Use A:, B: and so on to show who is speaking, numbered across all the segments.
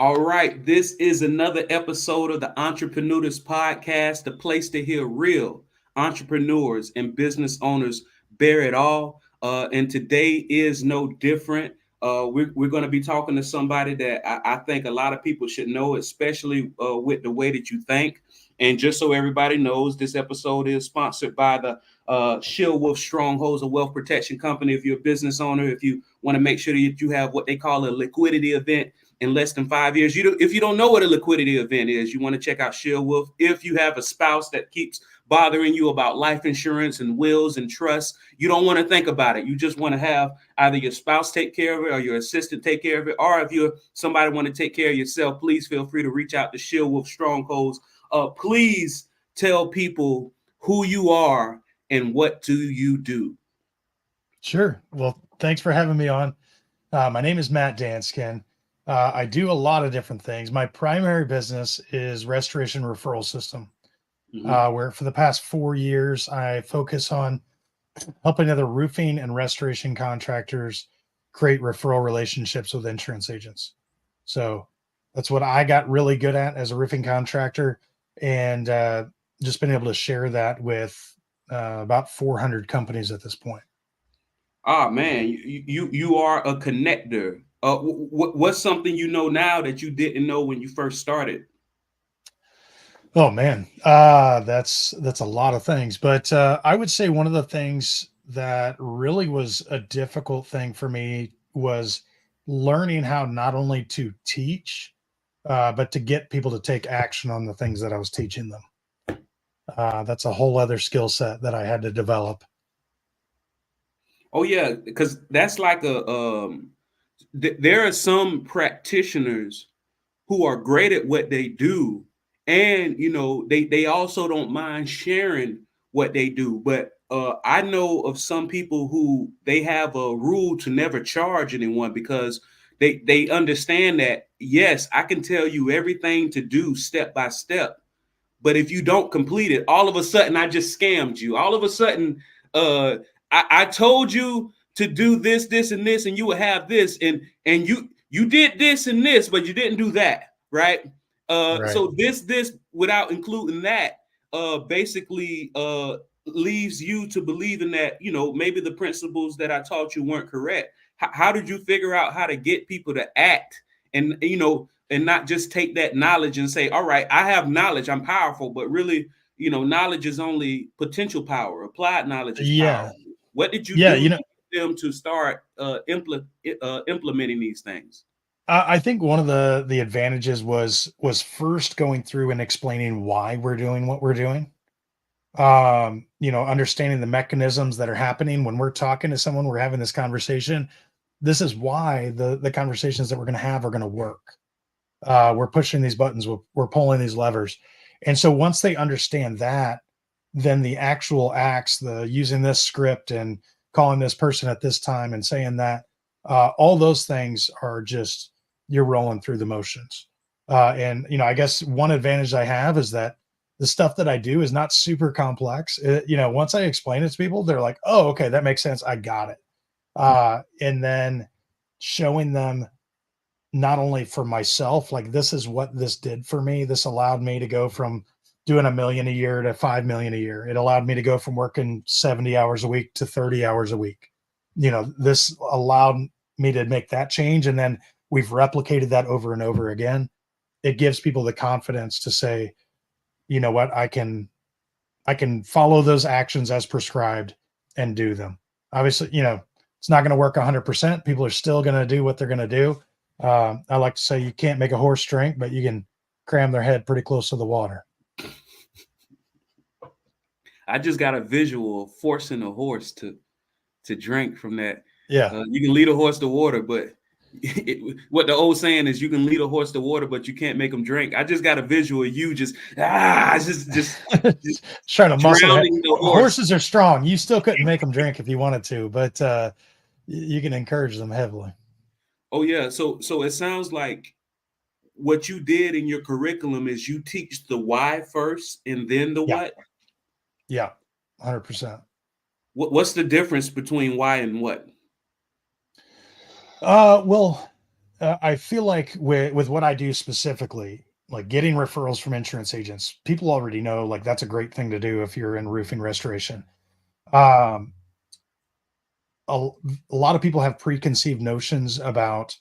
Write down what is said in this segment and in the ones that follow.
A: All right, this is another episode of the Entreprenudist Podcast, the place to hear real entrepreneurs and business owners bear it all. And today is no different. We're going to be talking to somebody that I think a lot of people should know, especially with the way that you think. And just so everybody knows, this episode is sponsored by the ShieldWolf Strongholds, a wealth protection company. If you're a business owner, if you want to make sure that you have what they call a liquidity event in less than 5 years. If you don't know what a liquidity event is, you want to check out ShieldWolf. If you have a spouse that keeps bothering you about life insurance and wills and trusts, you don't want to think about it. You just want to have either your spouse take care of it or your assistant take care of it. Or if you're somebody want to take care of yourself, please feel free to reach out to ShieldWolf Strongholds. Please tell people who you are and what do you do.
B: Sure. Well, thanks for having me on. My name is Matt Danskin. I do a lot of different things. My primary business is restoration referral system, where for the past 4 years, I focus on helping other roofing and restoration contractors create referral relationships with insurance agents. So that's what I got really good at as a roofing contractor, and just been able to share that with about 400 companies at this point.
A: Ah, man, you are a connector. What's something you know now that you didn't know when you first started?
B: Oh man, that's a lot of things, but I would say one of the things that really was a difficult thing for me was learning how not only to teach, but to get people to take action on the things that I was teaching them. That's a whole other skill set that I had to develop.
A: Oh yeah, because that's like there are some practitioners who are great at what they do, and they also don't mind sharing what they do. But I know of some people who they have a rule to never charge anyone because they understand that, yes, I can tell you everything to do step by step, but if you don't complete it, all of a sudden I just scammed you. All of a sudden, I told you to do this, this, and this, and you will have this, and you did this and this, but you didn't do that, right?
B: Right.
A: So this without including that, basically leaves you to believing that maybe the principles that I taught you weren't correct. How did you figure out how to get people to act and not just take that knowledge and say, all right, I have knowledge, I'm powerful, but really, knowledge is only potential power. Applied knowledge is power. What did you do to get them to start implementing these things?
B: I think one of the advantages was first going through and explaining why we're doing what we're doing. Understanding the mechanisms that are happening when we're talking to someone, we're having this conversation. This is why the conversations that we're going to have are going to work. We're pushing these buttons, we're pulling these levers. And so once they understand that, then the actual acts, the using this script and calling this person at this time and saying that, all those things are just, you're rolling through the motions. And I guess one advantage I have is that the stuff that I do is not super complex. Once I explain it to people, they're like, oh, okay, that makes sense. I got it. And then showing them not only for myself, like this is what this did for me. This allowed me to go from doing $1 million a year to $5 million a year. It allowed me to go from working 70 hours a week to 30 hours a week. This allowed me to make that change. And then we've replicated that over and over again. It gives people the confidence to say, you know what, I can follow those actions as prescribed and do them. Obviously, it's not going to work 100%. People are still going to do what they're going to do. I like to say you can't make a horse drink, but you can cram their head pretty close to the water.
A: I just got a visual of forcing a horse to drink from that.
B: Yeah.
A: You can lead a horse to water, but what the old saying is, you can lead a horse to water, but you can't make them drink. I just got a visual of you just
B: trying to muscle it.
A: The
B: Horses are strong. You still couldn't make them drink if you wanted to, but you can encourage them heavily.
A: Oh yeah. So it sounds like what you did in your curriculum is you teach the why first and then the what?
B: Yeah, 100%.
A: What's the difference between why and what?
B: Well, I feel like with what I do specifically, like getting referrals from insurance agents, people already know like that's a great thing to do if you're in roofing restoration. Um, a lot of people have preconceived notions about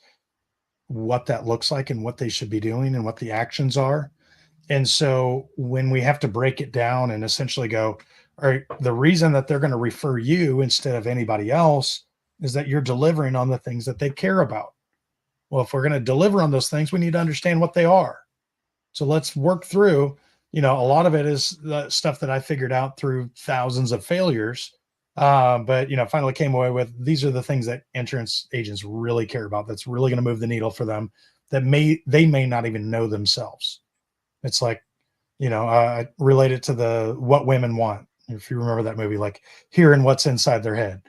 B: what that looks like and what they should be doing and what the actions are. And so when we have to break it down and essentially go, all right, the reason that they're going to refer you instead of anybody else is that you're delivering on the things that they care about. Well, if we're going to deliver on those things, we need to understand what they are. So let's work through, a lot of it is the stuff that I figured out through thousands of failures. But finally came away with these are the things that insurance agents really care about. That's really going to move the needle for them. They may not even know themselves. It's like, I relate it to the What Women Want. If you remember that movie, like hearing what's inside their head.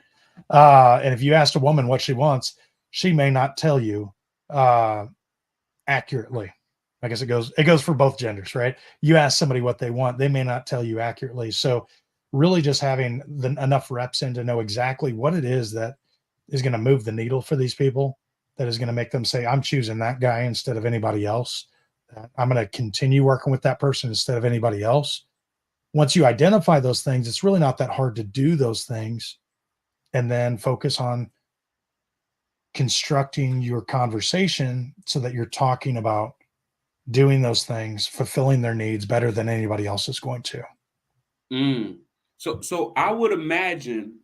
B: And if you asked a woman what she wants, she may not tell you accurately. I guess it goes for both genders, right? You ask somebody what they want, they may not tell you accurately. So really just having enough reps in to know exactly what it is that is going to move the needle for these people, that is going to make them say, I'm choosing that guy instead of anybody else. I'm going to continue working with that person instead of anybody else. Once you identify those things, it's really not that hard to do those things and then focus on constructing your conversation so that you're talking about doing those things, fulfilling their needs better than anybody else is going to.
A: So I would imagine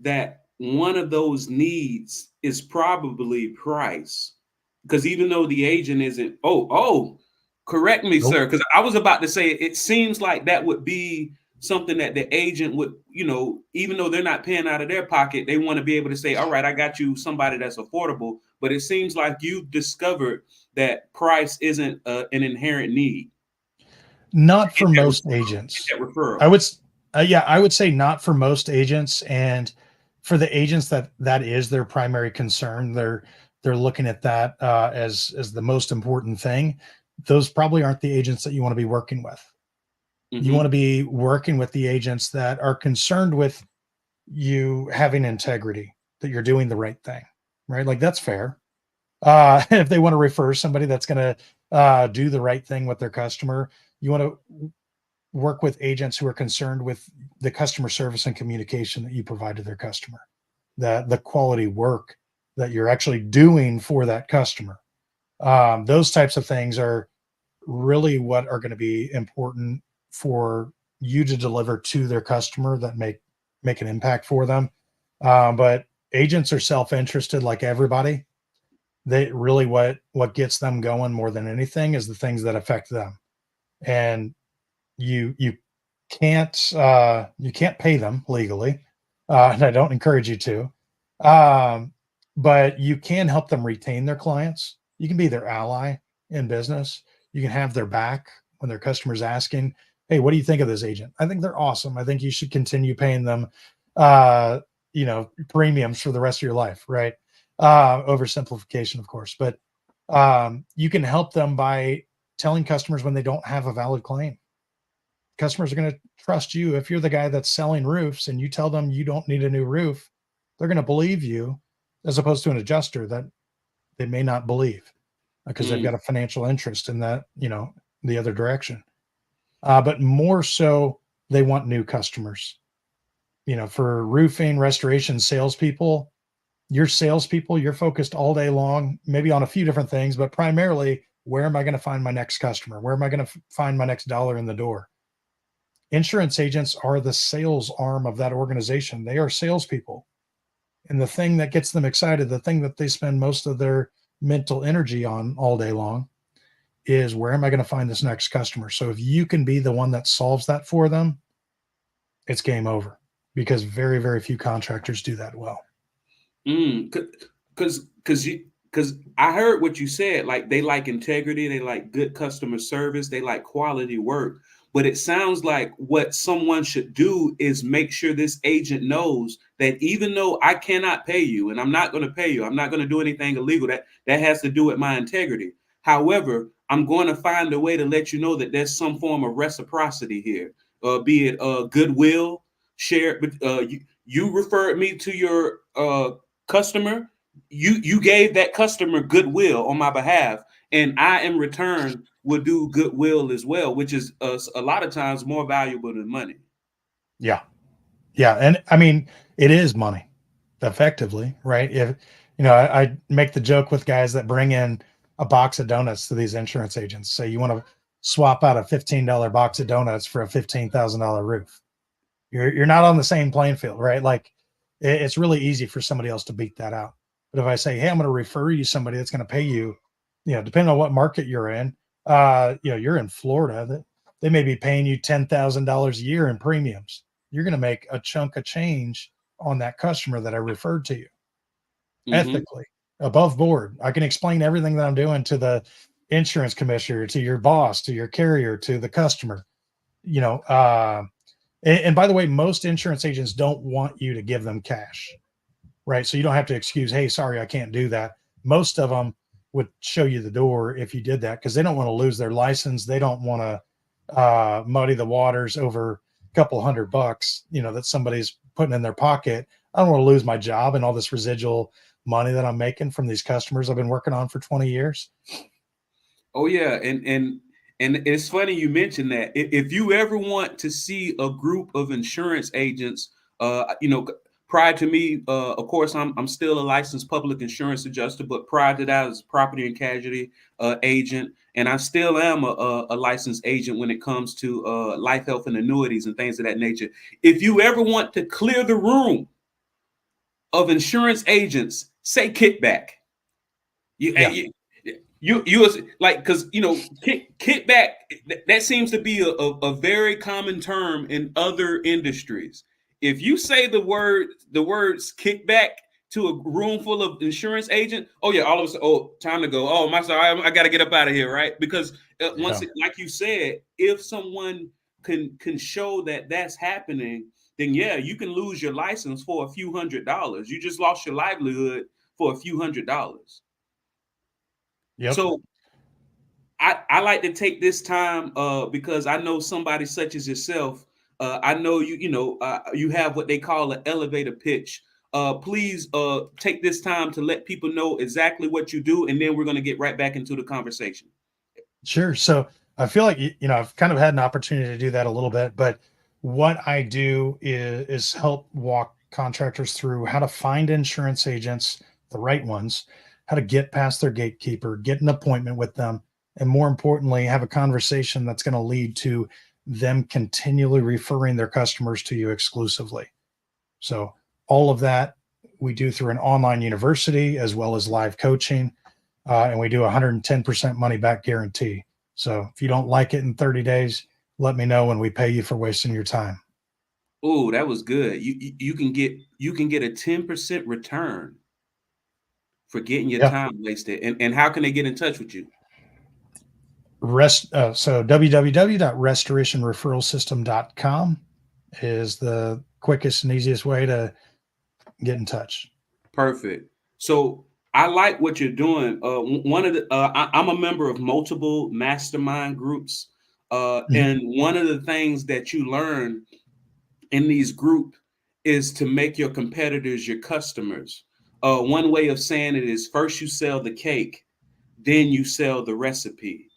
A: that one of those needs is probably price. Because even though the agent isn't, correct me,
B: Nope.
A: sir, because I was about to say it seems like that would be something that the agent would, even though they're not paying out of their pocket, they want to be able to say, all right, I got you somebody that's affordable. But it seems like you've discovered that price isn't an inherent need.
B: Not for most
A: Get
B: agents.
A: that referral.
B: I would say not for most agents. And for the agents that is their primary concern, they're looking at that as the most important thing. Those probably aren't the agents that you want to be working with. You want to be working with the agents that are concerned with you having integrity, that you're doing the right thing, right? Like that's fair. If they want to refer somebody that's going to do the right thing with their customer, you want to work with agents who are concerned with the customer service and communication that you provide to their customer, the quality work that you're actually doing for that customer. Those types of things are really what are going to be important for you to deliver to their customer that make an impact for them. But agents are self-interested like everybody. They really what gets them going more than anything is the things that affect them. And you can't pay them legally, and I don't encourage you to. But you can help them retain their clients. You can be their ally in business. You can have their back when their customers asking, "Hey, what do you think of this agent? I think they're awesome. I think you should continue paying them, premiums for the rest of your life." Right? Oversimplification, of course, but you can help them by telling customers when they don't have a valid claim. Customers are going to trust you. If you're the guy that's selling roofs and you tell them you don't need a new roof, they're going to believe you, as opposed to an adjuster that they may not believe because they've got a financial interest in that, the other direction. But more so, they want new customers. For roofing, restoration, salespeople, you're focused all day long, maybe on a few different things, but primarily, where am I going to find my next customer? Where am I going to find my next dollar in the door? Insurance agents are the sales arm of that organization. They are salespeople. And the thing that gets them excited, the thing that they spend most of their mental energy on all day long is where am I going to find this next customer? So if you can be the one that solves that for them, it's game over, because very, very few contractors do that well.
A: Because I heard what you said, like they like integrity, they like good customer service, they like quality work. But it sounds like what someone should do is make sure this agent knows that even though I cannot pay you and I'm not going to pay you, I'm not going to do anything illegal that has to do with my integrity. However, I'm going to find a way to let you know that there's some form of reciprocity here, be it goodwill, share. But you referred me to your customer. you gave that customer goodwill on my behalf, and I in return will do goodwill as well, which is a lot of times more valuable than money.
B: Yeah. Yeah. And I mean, it is money effectively, right? If, I make the joke with guys that bring in a box of donuts to these insurance agents. Say you want to swap out a $15 box of donuts for a $15,000 roof. You're not on the same playing field, right? Like it's really easy for somebody else to beat that out. But if I say, hey, I'm going to refer you somebody that's going to pay you, depending on what market you're in, you're in Florida, that they may be paying you $10,000 a year in premiums. You're going to make a chunk of change on that customer that I referred to you. Ethically, above board. I can explain everything that I'm doing to the insurance commissioner, to your boss, to your carrier, to the customer. And by the way, most insurance agents don't want you to give them cash, right? So you don't have to excuse, hey, sorry, I can't do that. Most of them would show you the door if you did that, because they don't want to lose their license. They don't want to muddy the waters over a couple $100, that somebody's putting in their pocket. I don't want to lose my job and all this residual money that I'm making from these customers I've been working on for 20 years.
A: Oh yeah. And it's funny you mentioned that. If you ever want to see a group of insurance agents, prior to me, of course, I'm still a licensed public insurance adjuster, but prior to that, I was a property and casualty agent, and I still am a licensed agent when it comes to life, health, and annuities and things of that nature. If you ever want to clear the room of insurance agents, say kickback. You like, because kickback, that seems to be a very common term in other industries. If you say the words kickback to a room full of insurance agent, oh yeah, all of a sudden, time to go. Oh, sorry, I got to get up out of here, right? Because like you said, if someone can show that that's happening, then yeah, you can lose your license for a few $100s. You just lost your livelihood for a few $100s.
B: Yep.
A: So I like to take this time because I know somebody such as yourself. I know you have what they call an elevator pitch. Please take this time to let people know exactly what you do, and then we're going to get right back into the conversation.
B: Sure. So I feel like, I've kind of had an opportunity to do that a little bit, but what I do is help walk contractors through how to find insurance agents, the right ones, how to get past their gatekeeper, get an appointment with them, and more importantly, have a conversation that's going to lead to them continually referring their customers to you exclusively. So all of that we do through an online university as well as live coaching, and we do 110% money back guarantee. So if you don't like it in 30 days, let me know and we pay you for wasting your time.
A: Oh, that was good. You can get a 10% return for getting your time wasted. And how can they get in touch with you?
B: So www.restorationreferralsystem.com is the quickest and easiest way to get in touch.
A: Perfect. So I like what you're doing. I'm a member of multiple mastermind groups. And one of the things that you learn in these groups is to make your competitors your customers. One way of saying it is, first you sell the cake, then you sell the recipe.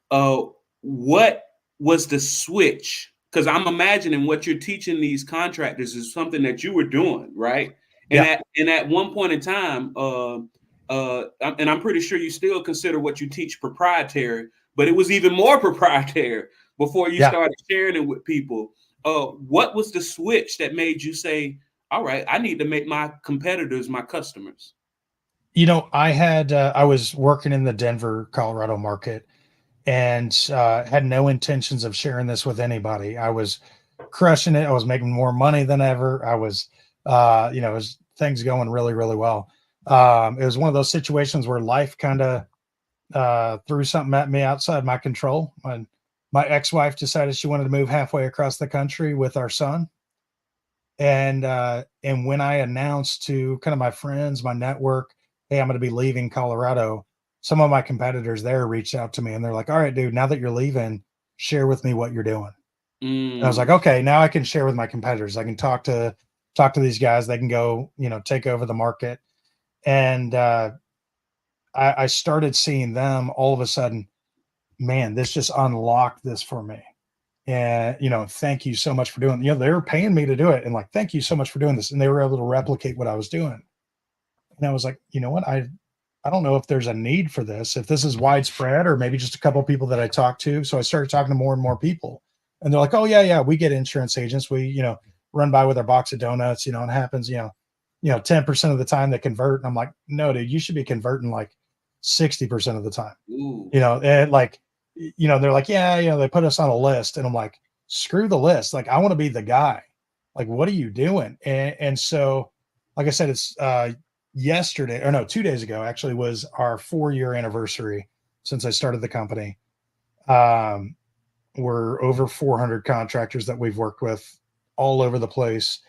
A: What was the switch? Because I'm imagining what you're teaching these contractors is something that you were doing, right? And at one point in time, and I'm pretty sure you still consider what you teach proprietary, but it was even more proprietary before you started sharing it with people. What was the switch that made you say, all right, I need to make my competitors my customers?
B: I was working in the Denver, Colorado market and had no intentions of sharing this with anybody. I was crushing it. I was making more money than ever. I was, it was things going really, really well. It was one of those situations where life kind of threw something at me outside my control. And my ex-wife decided she wanted to move halfway across the country with our son. And when I announced to kind of my friends, my network, hey, I'm going to be leaving Colorado, some of my competitors there reached out to me and they're like, all right, dude, now that you're leaving, share with me what you're doing. And I was like, okay, now I can share with my competitors. I can talk to these guys. They can go, take over the market. And I started seeing them all of a sudden, man, this just unlocked this for me. And, thank you so much for doing, they were paying me to do it. And like, thank you so much for doing this. And they were able to replicate what I was doing. And I was like, you know what? I don't know if there's a need for this, if this is widespread or maybe just a couple of people that I talked to. So I started talking to more and more people, and they're like, oh yeah, we get insurance agents. We, run by with our box of donuts, and it happens, 10% of the time they convert. And I'm like, no, dude, you should be converting like 60% of the time.
A: Ooh.
B: And like, they're like, yeah, they put us on a list. And I'm like, screw the list. Like, I want to be the guy. Like, what are you doing? And so, like I said, it's yesterday, or no, 2 days ago, actually, was our 4-year anniversary since I started the company. We're over 400 contractors that we've worked with all over the place.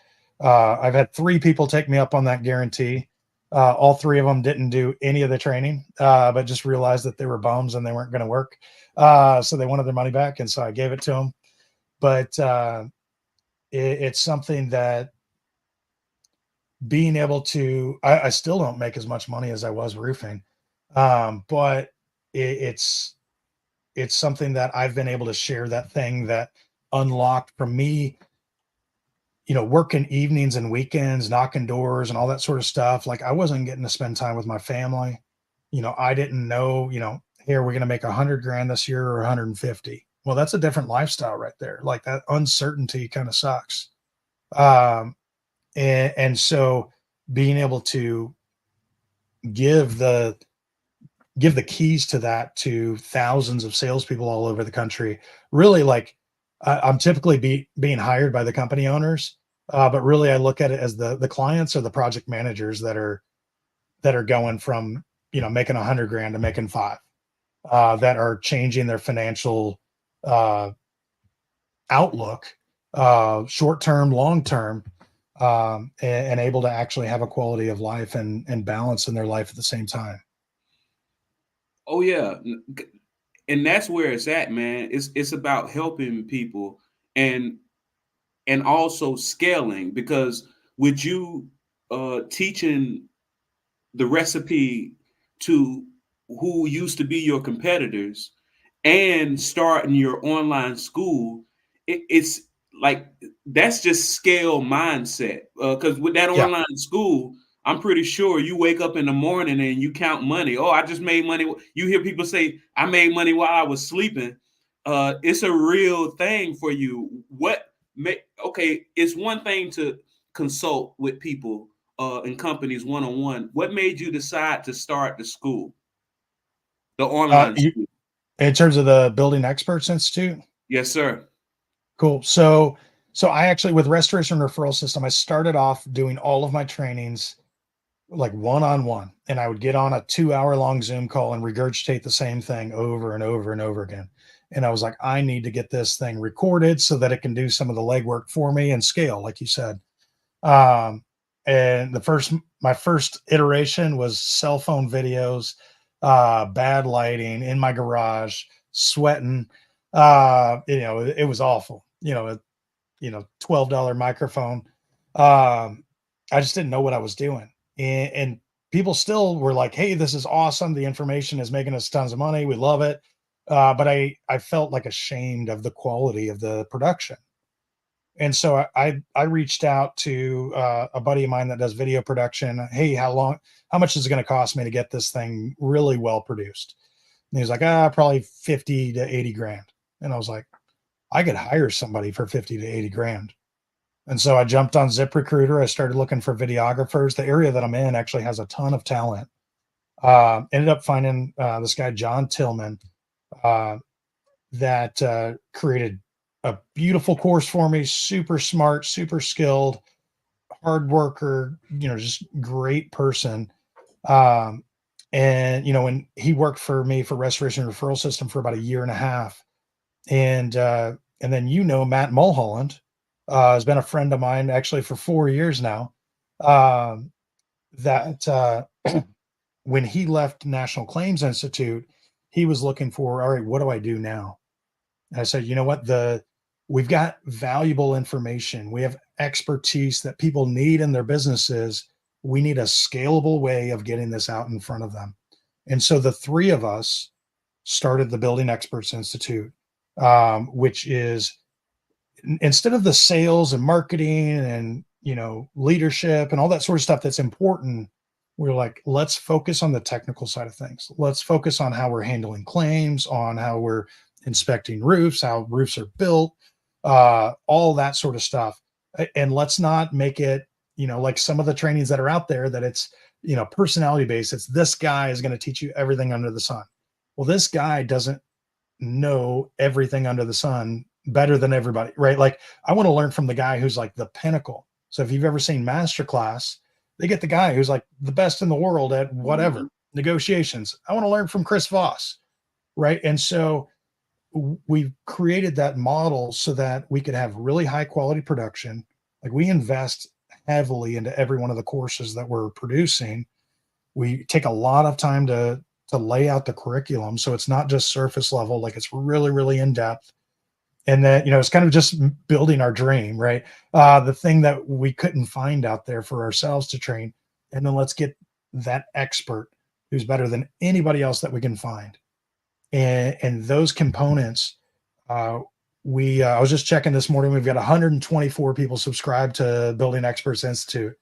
B: I've had 3 people take me up on that guarantee. All 3 of them didn't do any of the training, but just realized that they were bums and they weren't going to work. So they wanted their money back. And so I gave it to them. But it's something that being able to, I still don't make as much money as I was roofing. But it's something that I've been able to share, that thing that unlocked from me, working evenings and weekends, knocking doors and all that sort of stuff. Like, I wasn't getting to spend time with my family. I didn't know, hey, are we going to make 100 grand this year or 150? Well, that's a different lifestyle right there. Like, that uncertainty kind of sucks. And so being able to give the keys to that to thousands of salespeople all over the country, really, like, I'm typically being hired by the company owners, but really I look at it as the clients or the project managers that are going from, making 100 grand to making 5, that are changing their financial outlook, short-term, long-term, and able to actually have a quality of life and balance in their life at the same time.
A: Oh yeah. And that's where it's at, man. It's about helping people and also scaling, because with you teaching the recipe to who used to be your competitors and starting your online school, it's like, that's just scale mindset. Because with that
B: Yeah.
A: online school, I'm pretty sure you wake up in the morning and you count money. Oh, I just made money. You hear people say, I made money while I was sleeping. It's a real thing for you. Okay, it's one thing to consult with people and companies one-on-one. What made you decide to start the school, the online school?
B: In terms of the Building Experts Institute?
A: Yes, sir.
B: Cool. So I actually, with Restoration Referral System, I started off doing all of my trainings like one-on-one, and I would get on a 2-hour-long Zoom call and regurgitate the same thing over and over and over again. And I was like, I need to get this thing recorded so that it can do some of the legwork for me and scale, like you said. And my first iteration was cell phone videos, bad lighting in my garage, sweating. It was awful. $12 microphone. I just didn't know what I was doing. And people still were like, hey, this is awesome. The information is making us tons of money. We love it. But I felt like ashamed of the quality of the production. And so I reached out to a buddy of mine that does video production. Hey, how much is it going to cost me to get this thing really well produced? And he was like, probably 50 to 80 grand. And I was like, I could hire somebody for 50 to 80 grand. And so I jumped on ZipRecruiter. I started looking for videographers. The area that I'm in actually has a ton of talent. Ended up finding this guy, John Tillman, that created a beautiful course for me. Super smart, super skilled, hard worker, just great person. And, when he worked for me for Restoration Referral System for about 1.5 years. And then, Matt Mulholland has been a friend of mine actually for 4 years now. That when he left National Claims Institute, he was looking for, all right, what do I do now? And I said, you know what? We've got valuable information. We have expertise that people need in their businesses. we need a scalable way of getting this out in front of them. And so the three of us started the Building Experts Institute, which is, instead of the sales and marketing and, leadership and all that sort of stuff that's important, we're like, let's focus on the technical side of things. Let's focus on how we're handling claims, on how we're inspecting roofs, how roofs are built, all that sort of stuff. And let's not make it, like some of the trainings that are out there, that it's, personality based. It's, this guy is going to teach you everything under the sun. Well, this guy doesn't know everything under the sun better than everybody, right? Like, I want to learn from the guy who's like the pinnacle. So if you've ever seen Masterclass, they get the guy who's like the best in the world at whatever, negotiations. I want to learn from Chris Voss, right? And so we've created that model so that we could have really high quality production. Like, we invest heavily into every one of the courses that we're producing. We take a lot of time to lay out the curriculum, so it's not just surface level, like it's really, really in depth. And then, it's kind of just building our dream, right? The thing that we couldn't find out there for ourselves to train. And then let's get that expert who's better than anybody else that we can find. And those components, I was just checking this morning, we've got 124 people subscribed to Building Experts Institute,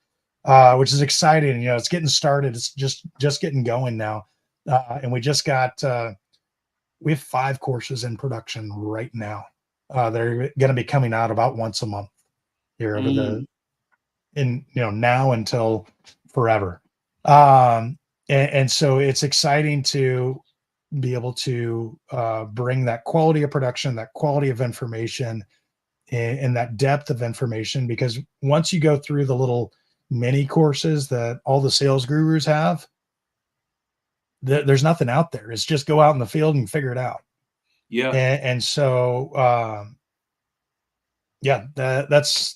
B: which is exciting. It's getting started. It's just getting going now. And we just got, we have 5 courses in production right now. They're going to be coming out about once a month here over now until forever. And so it's exciting to be able to bring that quality of production, that quality of information, and that depth of information, because once you go through the little mini courses that all the sales gurus have, there's nothing out there. It's just go out in the field and figure it out.
A: Yeah.
B: And so, that's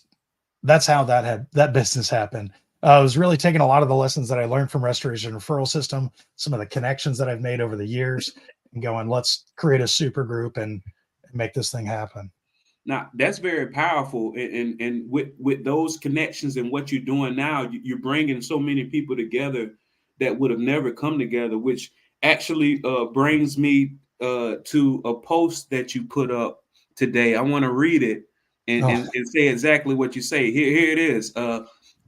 B: how that business happened. I was really taking a lot of the lessons that I learned from Restoration Referral System, some of the connections that I've made over the years, and going, let's create a super group and make this thing happen.
A: Now, that's very powerful. And with those connections and what you're doing now, you're bringing so many people together that would have never come together, which actually brings me to a post that you put up today. I want to read it and say exactly what you say. Here it is.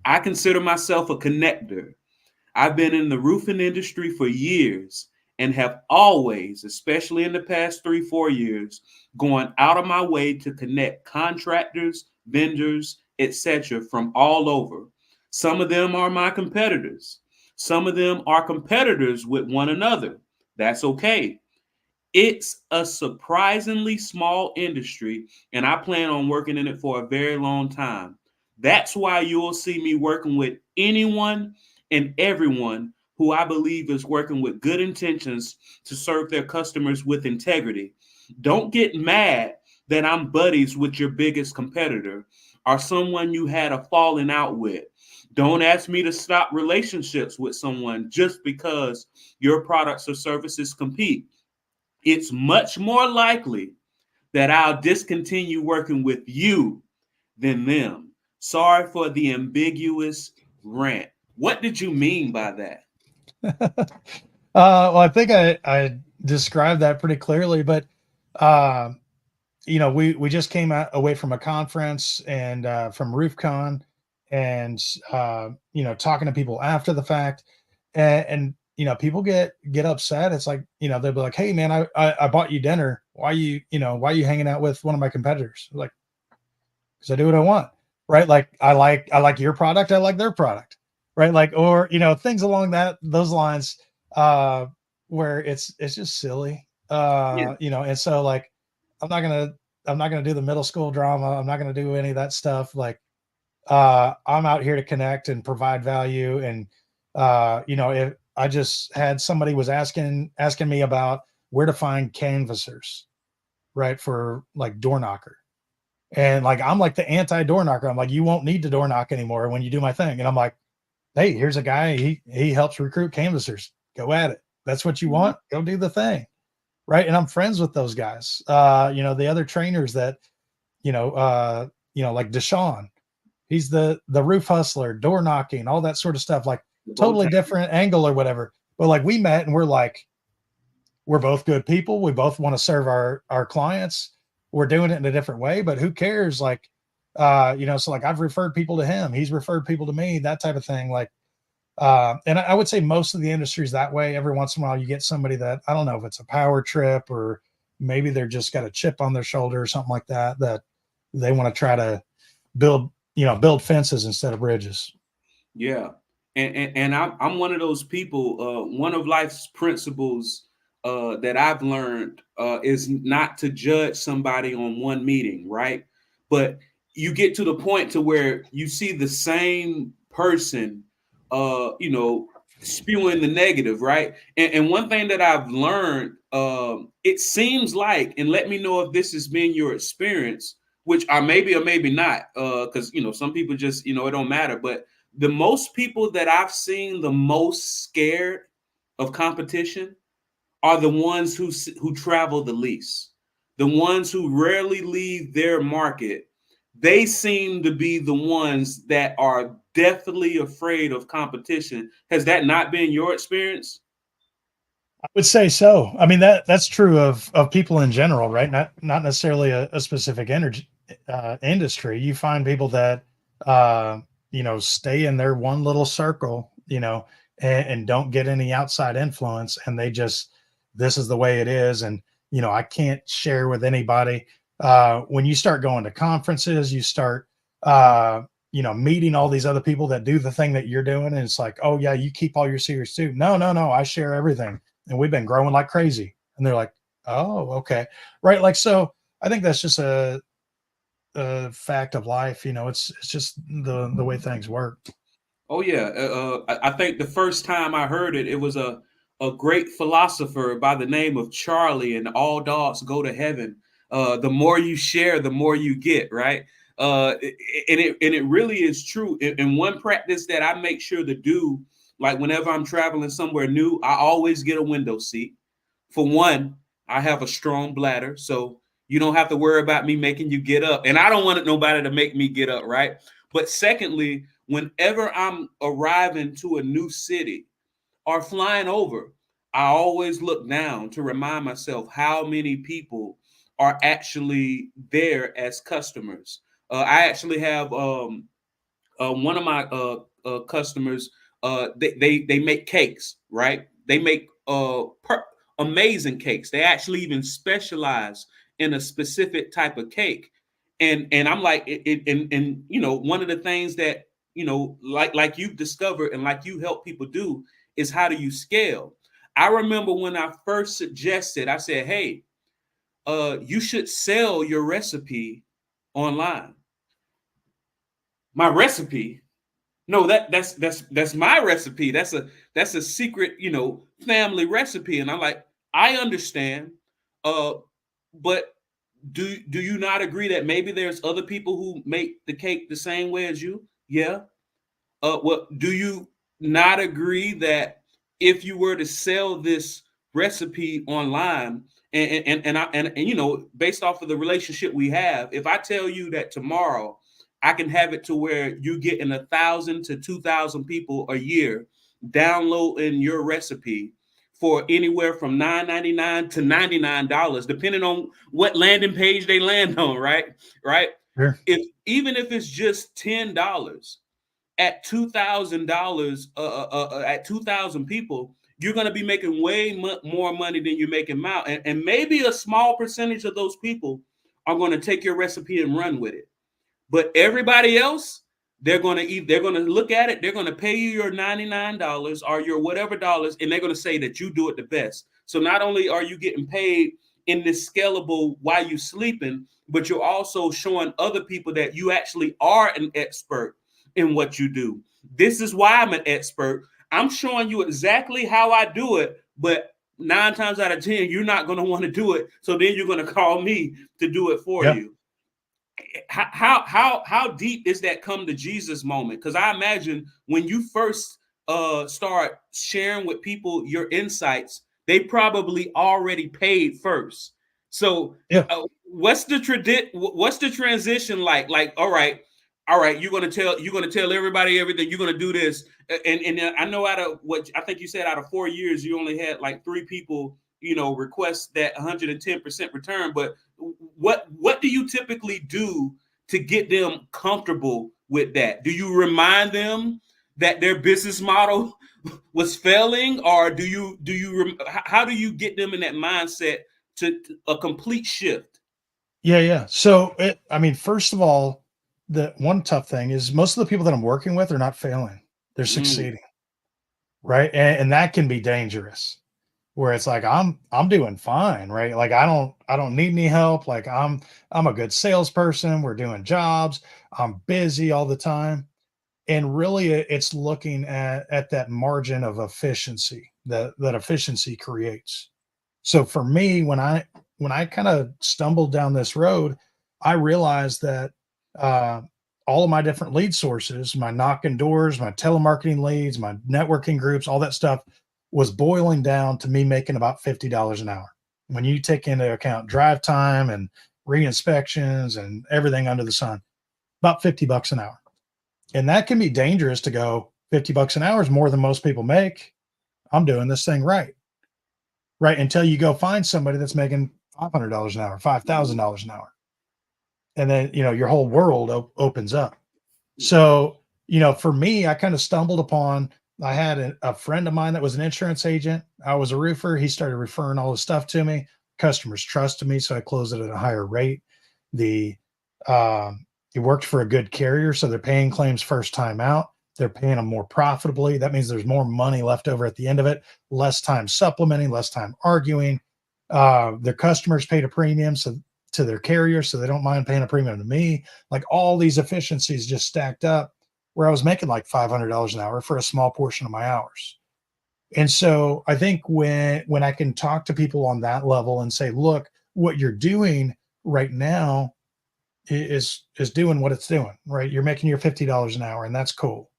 A: I consider myself a connector. I've been in the roofing industry for years and have always, especially in the past 3-4 years, going out of my way to connect contractors, vendors, etc. from all over. Some of them are my competitors. Some of them are competitors with one another. That's okay. It's a surprisingly small industry, and I plan on working in it for a very long time. That's why you'll see me working with anyone and everyone who I believe is working with good intentions to serve their customers with integrity. Don't get mad that I'm buddies with your biggest competitor or someone you had a falling out with. Don't ask me to stop relationships with someone just because your products or services compete. It's much more likely that I'll discontinue working with you than them. Sorry for the ambiguous rant. What did you mean by that?
B: Well, I think I described that pretty clearly, but we just came away from a conference and from RoofCon, and talking to people after the fact, and people get upset. It's like, they'll be like, hey man, I bought you dinner. Why are you hanging out with one of my competitors? Like, because I do what I want, right? Like, I like your product, I like their product, right? Like, or things along those lines, where it's just silly, and so, like, I'm not gonna do the middle school drama. I'm not gonna do any of that stuff. Like, I'm out here to connect and provide value. And if I just had somebody was asking me about where to find canvassers, right, for like door knocker. And like, I'm like the anti-door knocker. I'm like, you won't need to door knock anymore when you do my thing. And I'm like, hey, here's a guy, he helps recruit canvassers. Go at it. That's what you want. Go do the thing. Right. And I'm friends with those guys. The other trainers that, like Deshaun, He's the roof hustler, door knocking, all that sort of stuff, like
A: Bow
B: totally
A: tie.
B: different angle or whatever. But like we met and we're like, we're both good people. We both want to serve our clients. We're doing it in a different way, but who cares? Like, so like I've referred people to him, he's referred people to me, that type of thing. Like, and I would say most of the industry is that way. Every once in a while, you get somebody that I don't know if it's a power trip or maybe they're just got a chip on their shoulder or something like that, that they want to try to build fences instead of bridges.
A: Yeah. And I'm one of those people. One of life's principles that I've learned is not to judge somebody on one meeting, right? But you get to the point to where you see the same person, spewing the negative, right? And one thing that I've learned, it seems like, and let me know if this has been your experience, which or maybe not, because some people just it don't matter, but the most people that I've seen the most scared of competition are the ones who travel the least, the ones who rarely leave their market. They seem to be the ones that are definitely afraid of competition. Has that not been your experience?
B: I would say so. I mean, that's true of people in general, right? Not necessarily a specific energy industry. You find people that stay in their one little circle, and don't get any outside influence, and they just, this is the way it is, and I can't share with anybody. When you start going to conferences, you start meeting all these other people that do the thing that you're doing, and it's like, oh yeah, you keep all your secrets too. No, I share everything, and we've been growing like crazy. And they're like, oh, okay. Right. Like, so I think that's just a fact of life. It's just the way things work.
A: Oh yeah, I think the first time I heard it, it was a great philosopher by the name of Charlie, and all dogs go to heaven. The more you share, the more you get, right? And it really is true. And one practice that I make sure to do, like whenever I'm traveling somewhere new, I always get a window seat. For one, I have a strong bladder, so you don't have to worry about me making you get up, and I don't want nobody to make me get up, right? But secondly, whenever I'm arriving to a new city or flying over, I always look down to remind myself how many people are actually there as customers. I actually have one of my customers. They make cakes, right? They make amazing cakes. They actually even specialize in a specific type of cake, and I'm like, and one of the things that like you've discovered and like you help people do is how do you scale. I remember when I first suggested, I said, hey, you should sell your recipe online. My recipe? No, that's my recipe. That's a secret, family recipe. And I'm like, I understand, uh, but do you not agree that maybe there's other people who make the cake the same way as you? Yeah. Well, do you not agree that if you were to sell this recipe online, and based off of the relationship we have, if I tell you that tomorrow I can have it to where you getting 1,000 to 2,000 people a year downloading your recipe for anywhere from $9.99 to $99, depending on what landing page they land on, right? Right.
B: Sure.
A: Even if it's just $10 at $2,000, at 2,000 people, you're going to be making way more money than you're making now. And maybe a small percentage of those people are going to take your recipe and run with it. But everybody else, they're going to look at it. They're going to pay you your $99 or your whatever dollars, and they're going to say that you do it the best. So not only are you getting paid in this scalable while you're sleeping, but you're also showing other people that you actually are an expert in what you do. This is why I'm an expert. I'm showing you exactly how I do it, but 9 times out of 10, you're not going to want to do it. So then you're going to call me to do it for
B: Yeah.
A: you. How deep is that come to Jesus moment? Because I imagine when you first start sharing with people your insights, they probably already paid first. So
B: Yeah.
A: what's the transition like? Like, all right, all right, you're gonna tell everybody everything. You're gonna do this, and I know out of what I think you said, out of 4 years, you only had like 3 people, request that 110% return. But what do you typically do to get them comfortable with that? Do you remind them that their business model was failing, or how do you get them in that mindset to a complete shift?
B: Yeah. So, first of all, the one tough thing is most of the people that I'm working with are not failing; they're
A: Mm,
B: succeeding, right? And that can be dangerous. Where it's like I'm doing fine, right? Like I don't need any help. Like I'm a good salesperson. We're doing jobs. I'm busy all the time, and really it's looking at that margin of efficiency that efficiency creates. So for me, when I kind of stumbled down this road, I realized that uh, all of my different lead sources, my knocking doors, my telemarketing leads, my networking groups, all that stuff was boiling down to me making about $50 an hour. When you take into account drive time and re-inspections and everything under the sun, about $50 an hour. And that can be dangerous to go $50 an hour is more than most people make. I'm doing this thing right. Right. Until you go find somebody that's making $500 an hour, $5,000 an hour. And then, your whole world opens up. So, for me, I kind of stumbled upon, I had a friend of mine that was an insurance agent. I was a roofer. He started referring all this stuff to me. Customers trusted me. So I closed it at a higher rate. The, he worked for a good carrier. So they're paying claims first time out. They're paying them more profitably. That means there's more money left over at the end of it, less time supplementing, less time arguing. Their customers paid a premium to their carrier, so they don't mind paying a premium to me. Like all these efficiencies just stacked up where I was making like $500 an hour for a small portion of my hours. And so I think when I can talk to people on that level and say, look, what you're doing right now is doing what it's doing, right? You're making your $50 an hour, and that's cool.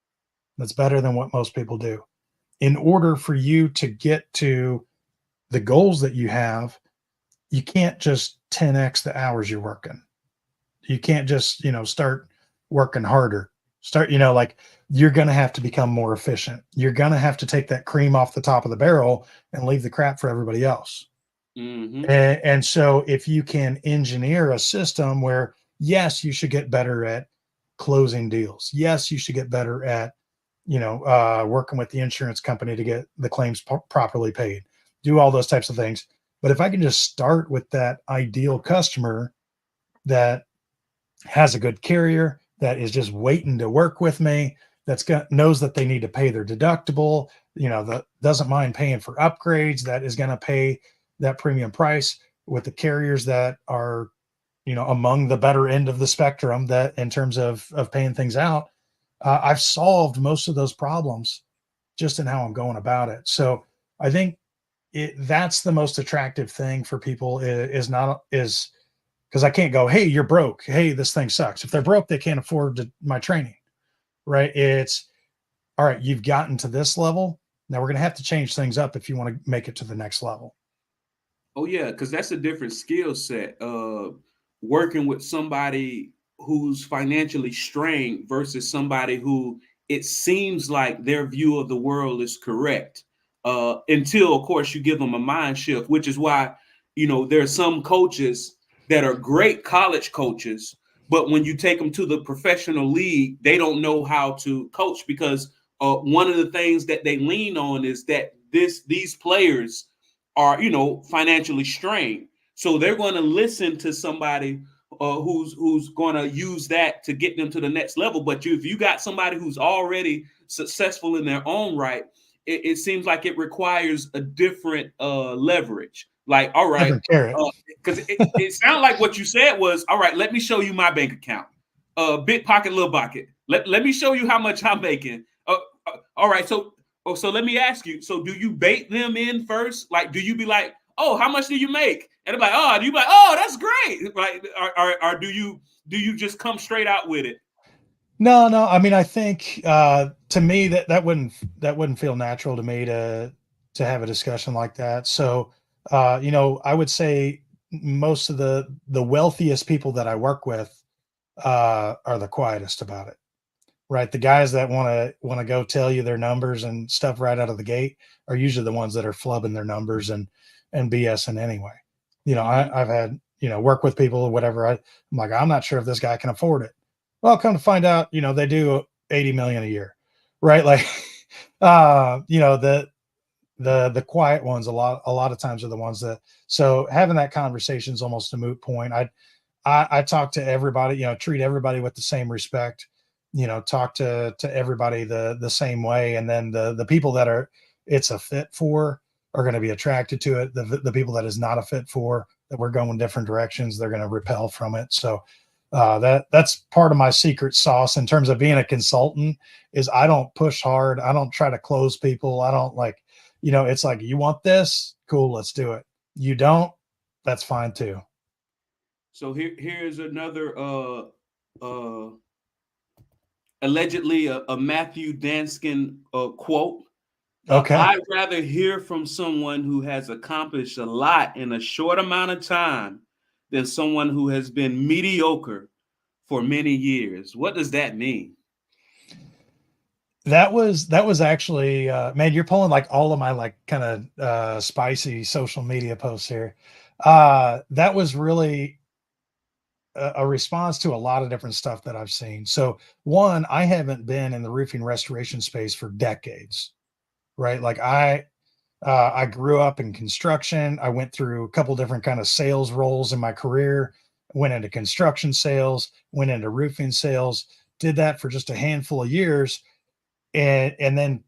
B: That's better than what most people do. In order for you to get to the goals that you have, you can't just 10x the hours you're working. You can't just, start working harder. Like you're going to have to become more efficient. You're going to have to take that cream off the top of the barrel and leave the crap for everybody else.
A: mm-hmm.
B: And so if you can engineer a system where, yes, you should get better at closing deals. Yes, you should get better at, working with the insurance company to get the claims properly paid, do all those types of things. But if I can just start with that ideal customer that has a good carrier, that is just waiting to work with me, knows that they need to pay their deductible, that doesn't mind paying for upgrades, that is going to pay that premium price with the carriers that are, among the better end of the spectrum that in terms of paying things out, I've solved most of those problems just in how I'm going about it. So I think that's the most attractive thing for people is because I can't go, hey, you're broke. Hey, this thing sucks. If they're broke, they can't afford my training, right? It's all right. You've gotten to this level. Now we're going to have to change things up if you want to make it to the next level.
A: Oh yeah, because that's a different skill set. Working with somebody who's financially strained versus somebody who it seems like their view of the world is correct. Until, of course, you give them a mind shift, which is why there are some coaches that are great college coaches, but when you take them to the professional league, they don't know how to coach because one of the things that they lean on is that these players are financially strained, so they're going to listen to somebody who's going to use that to get them to the next level. But if you got somebody who's already successful in their own right, it seems like it requires a different leverage. Like, all right,
B: Different carrot.
A: because it sounded like what you said was, all right, let me show you my bank account. Big pocket, little pocket. Let me show you how much I'm making. All right, so let me ask you. So do you bait them in first? Like, do you be like, oh, how much do you make? And they're like, oh, do you be like, oh, that's great. Like, or do you just come straight out with it?
B: No. I think to me that wouldn't feel natural to me to have a discussion like that. So I would say most of the wealthiest people that I work with, are the quietest about it, right? The guys that want to go tell you their numbers and stuff right out of the gate are usually the ones that are flubbing their numbers and BSing anyway. I've had, work with people or whatever. I'm like, I'm not sure if this guy can afford it. Well, come to find out, they do 80 million a year, right? Like, the quiet ones a lot of times are the ones that, so having that conversation is almost a moot point. I talk to everybody, treat everybody with the same respect, talk to everybody the same way. And then the people that it's a fit for are going to be attracted to it. The people that is not a fit for, that we're going different directions, they're going to repel from it. So that's part of my secret sauce in terms of being a consultant is I don't push hard. I don't try to close people. I don't like, it's like, you want this? Cool. Let's do it. You don't, that's fine too.
A: So here's another allegedly a Matthew Danskin quote.
B: Okay.
A: I'd rather hear from someone who has accomplished a lot in a short amount of time than someone who has been mediocre for many years. What does that mean?
B: That was actually, man, you're pulling like all of my like kind of spicy social media posts here. That was really a response to a lot of different stuff that I've seen. So one, I haven't been in the roofing restoration space for decades, right? Like I grew up in construction. I went through a couple different kind of sales roles in my career, went into construction sales, went into roofing sales, did that for just a handful of years. And then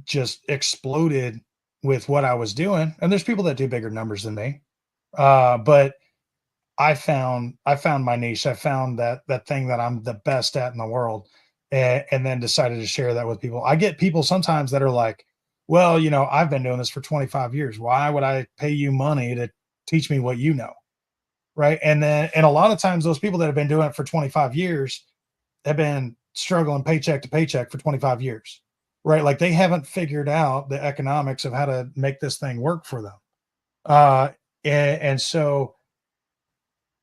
B: just exploded with what I was doing. And there's people that do bigger numbers than me. But I found my niche. I found that thing that I'm the best at in the world, and then decided to share that with people. I get people sometimes that are like, well, I've been doing this for 25 years. Why would I pay you money to teach me what you know? Right. And a lot of times those people that have been doing it for 25 years have been struggling paycheck to paycheck for 25 years, right? Like they haven't figured out the economics of how to make this thing work for them. And so,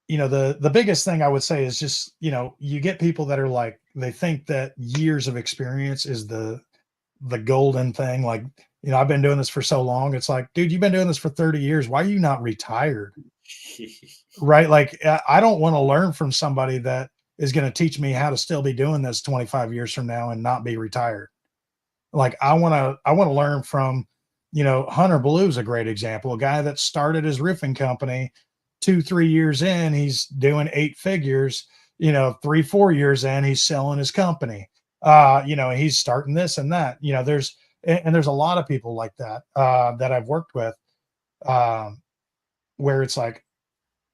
B: the biggest thing I would say is just, you get people that are like, they think that years of experience is the golden thing. Like, I've been doing this for so long. It's like, dude, you've been doing this for 30 years. Why are you not retired? Right. Like, I don't want to learn from somebody that is going to teach me how to still be doing this 25 years from now and not be retired. Like I want to learn from, Hunter Blue's a great example, a guy that started his roofing company 2-3 years in, he's doing 8 figures, 3-4 years in, he's selling his company. He's starting this and that, there's a lot of people like that, that I've worked with, where it's like,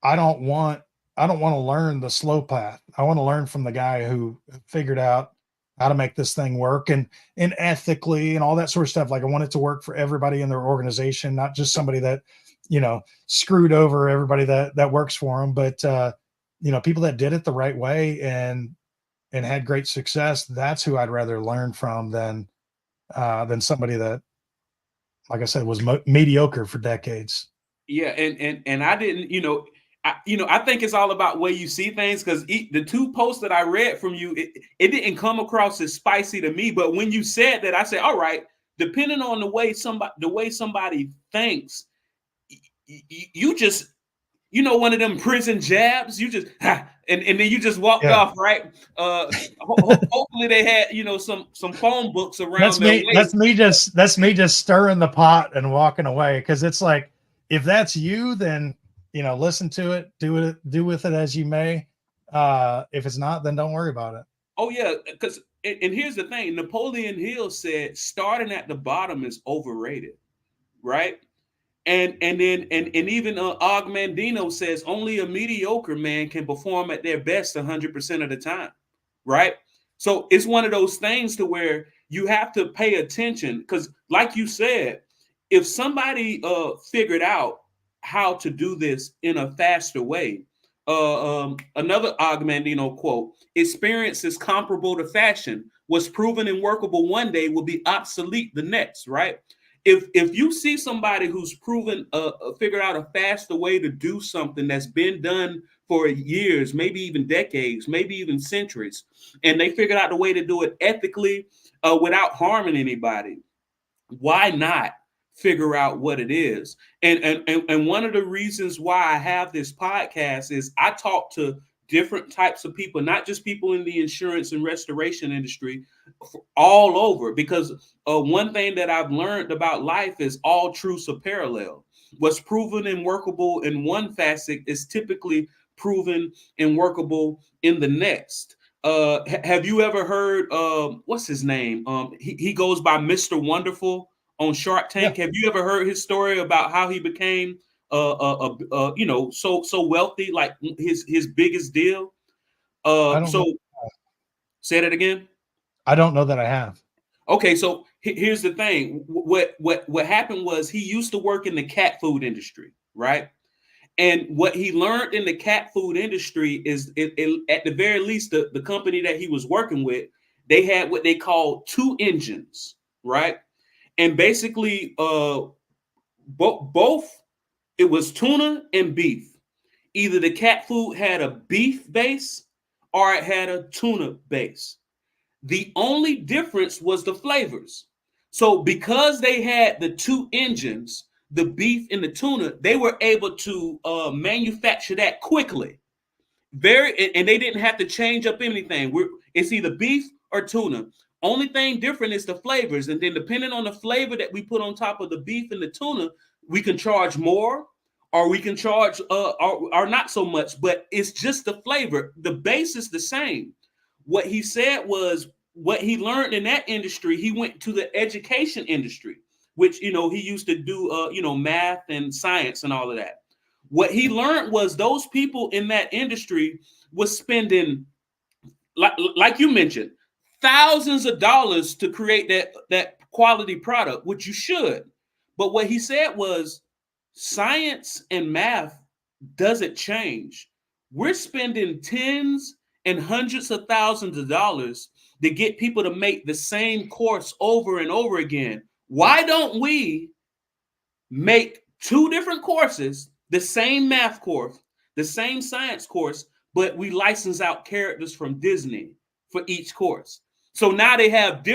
B: I don't want to learn the slow path. I want to learn from the guy who figured out how to make this thing work and ethically and all that sort of stuff. Like I want it to work for everybody in their organization, not just somebody that, screwed over everybody that works for them, but people that did it the right way and had great success. That's who I'd rather learn from than somebody that, like I said, was mediocre for decades.
A: Yeah. And I didn't, I think it's all about where you see things, because the 2 posts that I read from you, it didn't come across as spicy to me. But when you said that, I said, all right, depending on the way somebody thinks, you just, one of them prison jabs, you just, and then you just walked off, right? Hopefully they had, some phone books around.
B: That's me just stirring the pot and walking away. Cause it's like, if that's you, then, listen to it, do with it as you may. If it's not, then don't worry about it.
A: Oh yeah. And here's the thing, Napoleon Hill said, starting at the bottom is overrated. Right. And even Og Mandino says only a mediocre man can perform at their best 100% of the time, right? So it's one of those things to where you have to pay attention, because, like you said, if somebody figured out how to do this in a faster way, another Og Mandino quote: "Experience is comparable to fashion. What's proven and workable one day will be obsolete the next." Right? if you see somebody who's proven figured out a faster way to do something that's been done for years, maybe even decades, maybe even centuries, and they figured out the way to do it ethically without harming anybody, why not figure out what it is? And one of the reasons why I have this podcast is I talk to different types of people, not just people in the insurance and restoration industry, all over. Because one thing that I've learned about life is all truths are parallel. What's proven and workable in one facet is typically proven and workable in the next. Have you ever heard what's his name? He goes by Mr. Wonderful on Shark Tank.
B: Yeah.
A: Have you ever heard his story about how he became so wealthy, like his biggest deal?
B: I don't
A: So
B: know.
A: say that again.
B: I don't know that I have.
A: Okay, so here's the thing. What happened was he used to work in the cat food industry, right? And what he learned in the cat food industry is, at the very least, the company that he was working with, they had what they call two engines, right? And basically, both it was tuna and beef. Either the cat food had a beef base or it had a tuna base. The only difference was the flavors. So because they had the two engines, the beef and the tuna, they were able to manufacture that quickly. And they didn't have to change up anything. It's either beef or tuna. Only thing different is the flavors. And then depending on the flavor that we put on top of the beef and the tuna, we can charge more or we can charge or not so much, but it's just the flavor. The base is the same. What he said was what he learned in that industry, he went to the education industry, which, he used to do, math and science and all of that. What he learned was those people in that industry was spending, like you mentioned, thousands of dollars to create that quality product, which you should. But what he said was science and math doesn't change. We're spending tens and hundreds of thousands of dollars to get people to make the same course over and over again. Why don't we make two different courses, the same math course, the same science course, but we license out characters from Disney for each course? So now they have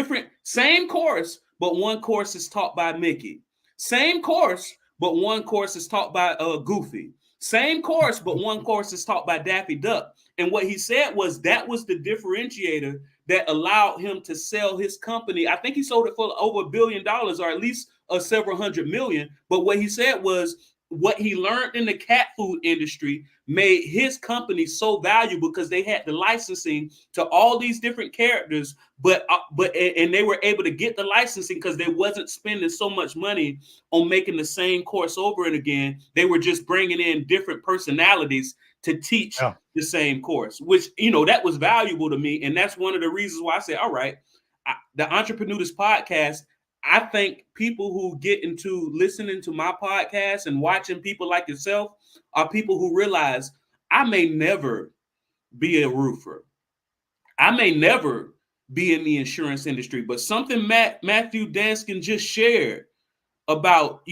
A: same course, but one course is taught by Mickey. Same course, but one course is taught by Goofy. Same course, but one course is taught by Daffy Duck. And what he said was that was the differentiator that allowed him to sell his company. I think he sold it for over $1 billion, or at least several hundred million. But what he said was what he learned in the cat food industry made his company so valuable because they had the licensing to all these different characters, but they were able to get the licensing because they wasn't spending so much money on making the same course over and again. They were just bringing in different personalities to teach the same course, which, that was valuable to me. And that's one of the reasons why I said, all right, the Entreprenudist Podcast, I think people who get into listening to my podcast and watching people like yourself are people who realize I may never be a roofer. I may never be in the insurance industry, but something Matthew Danskin just shared about,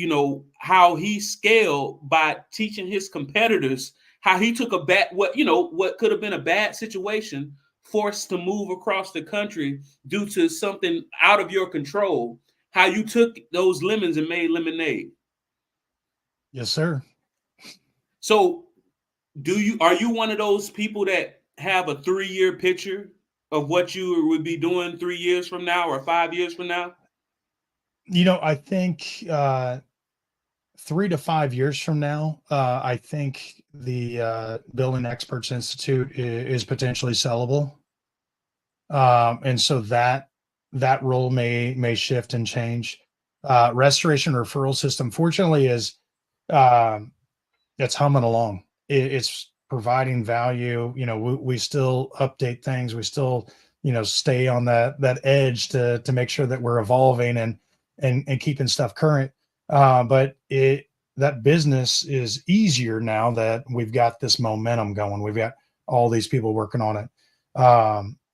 A: how he scaled by teaching his competitors, how he took what could have been a bad situation, forced to move across the country due to something out of your control, how you took those lemons and made lemonade.
B: Yes, sir.
A: So are you one of those people that have a 3-year picture of what you would be doing 3 years from now or 5 years from now?
B: I think 3 to 5 years from now, I think the Building Experts Institute is potentially sellable. And so that role may shift and change. Restoration referral system, fortunately, is it's humming along. It's providing value. We still update things. We still, stay on that edge to make sure that we're evolving and keeping stuff current. But that business is easier now that we've got this momentum going. We've got all these people working on it.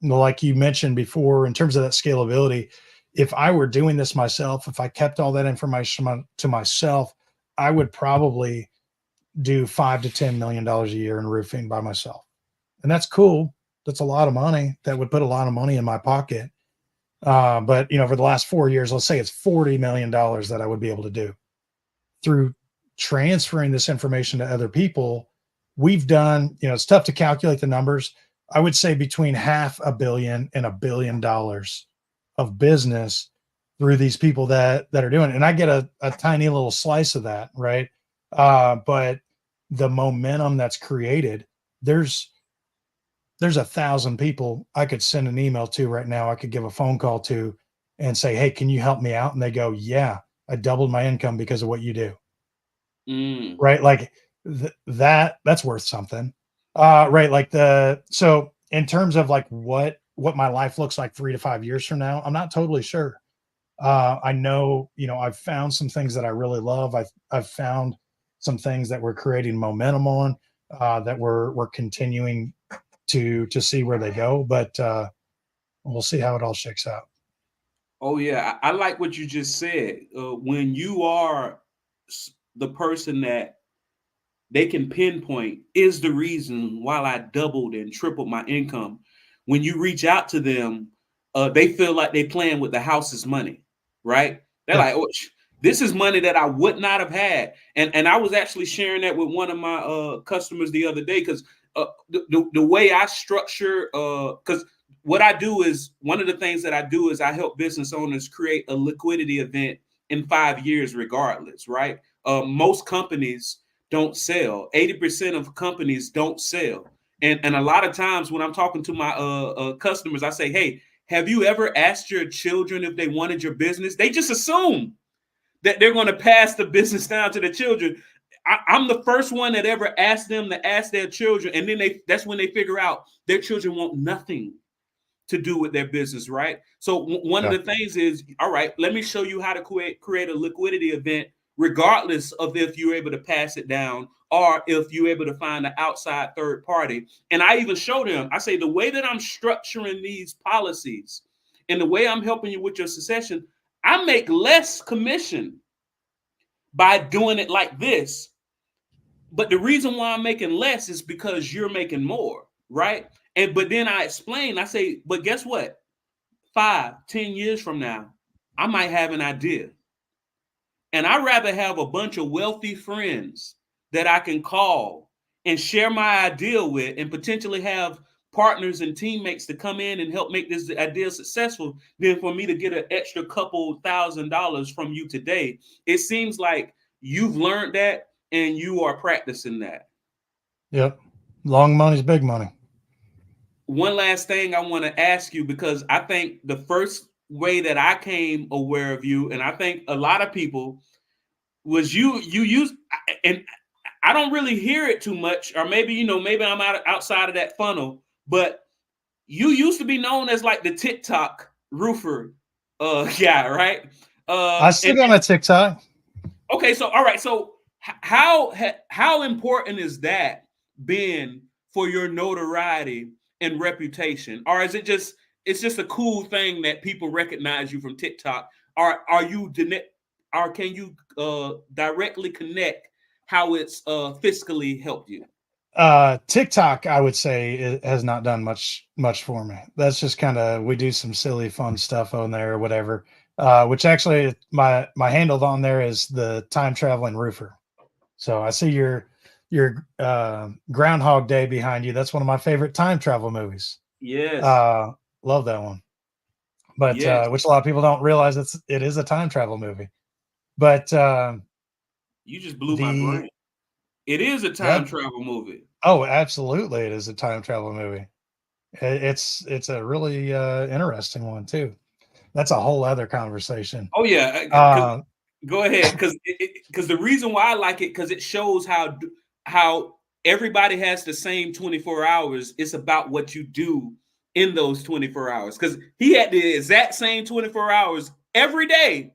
B: Like you mentioned before, in terms of that scalability, if I were doing this myself, if I kept all that information to myself, I would probably do $5 to $10 million a year in roofing by myself. And that's cool. That's a lot of money. That would put a lot of money in my pocket. But for the last 4 years, let's say it's $40 million that I would be able to do through transferring this information to other people. We've done, it's tough to calculate the numbers. I would say between $500 million and $1 billion of business through these people that are doing it. And I get a tiny little slice of that. Right. But the momentum that's created, there's 1,000 people I could send an email to right now. I could give a phone call to and say, hey, can you help me out? And they go, yeah, I doubled my income because of what you do. Right. Like that's worth something. Right. Like so in terms of like what my life looks like 3 to 5 years from now, I'm not totally sure. I know, I've found some things that I really love. I've found some things that we're creating momentum on, that we're continuing to see where they go, but we'll see how it all shakes out.
A: Oh yeah, I like what you just said. When you are the person that they can pinpoint is the reason why I doubled and tripled my income. When you reach out to them, they feel like they're playing with the house's money, right? They're like, oh, this is money that I would not have had. And I was actually sharing that with one of my customers the other day, because the way I structure, because what I do is, one of the things that I do is I help business owners create a liquidity event in 5 years regardless, right? Most companies don't sell. 80% of companies don't sell. And a lot of times when I'm talking to my customers, I say, hey, have you ever asked your children if they wanted your business? They just assume that they're going to pass the business down to the children. I'm the first one that ever asked them to ask their children. And then that's when they figure out their children want nothing to do with their business, right? So one of the things is, all right, let me show you how to create a liquidity event, regardless of if you're able to pass it down or if you're able to find an outside third party. And I even show them, I say, the way that I'm structuring these policies and the way I'm helping you with your succession, I make less commission by doing it like this. But the reason why I'm making less is because you're making more, right? But then I explain, I say, but guess what? 5, 10 years from now, I might have an idea. And I'd rather have a bunch of wealthy friends that I can call and share my idea with, and potentially have partners and teammates to come in and help make this idea successful, than for me to get an extra couple $1,000s from you today. It seems like you've learned that and you are practicing that.
B: Yep. Long money's big money.
A: One last thing I want to ask you, because I think the first way that I came aware of you, and I think a lot of people, was you use, and I don't really hear it too much, or maybe, maybe I'm outside of that funnel, but you used to be known as like the TikTok roofer guy, right?
B: I still got my TikTok.
A: Okay, so all right, so how important is that been for your notoriety and reputation? Or is it's just a cool thing that people recognize you from TikTok? Or can you directly connect how it's fiscally helped you?
B: TikTok, I would say, it has not done much for me. That's just kind of, we do some silly fun stuff on there or whatever. Which actually, my handle on there is the time traveling roofer. So I see your Groundhog Day behind you. That's one of my favorite time travel movies.
A: Yes.
B: Love that one. But
A: yes.
B: Which a lot of people don't realize it is a time travel movie. But
A: you just blew my brain. It is a time travel movie.
B: Oh, absolutely, it is a time travel movie. It's a really interesting one too. That's a whole other conversation.
A: Oh yeah, go ahead, because the reason why I like it, because it shows how everybody has the same 24 hours. It's about what you do in those 24 hours. Because he had the exact same 24 hours every day,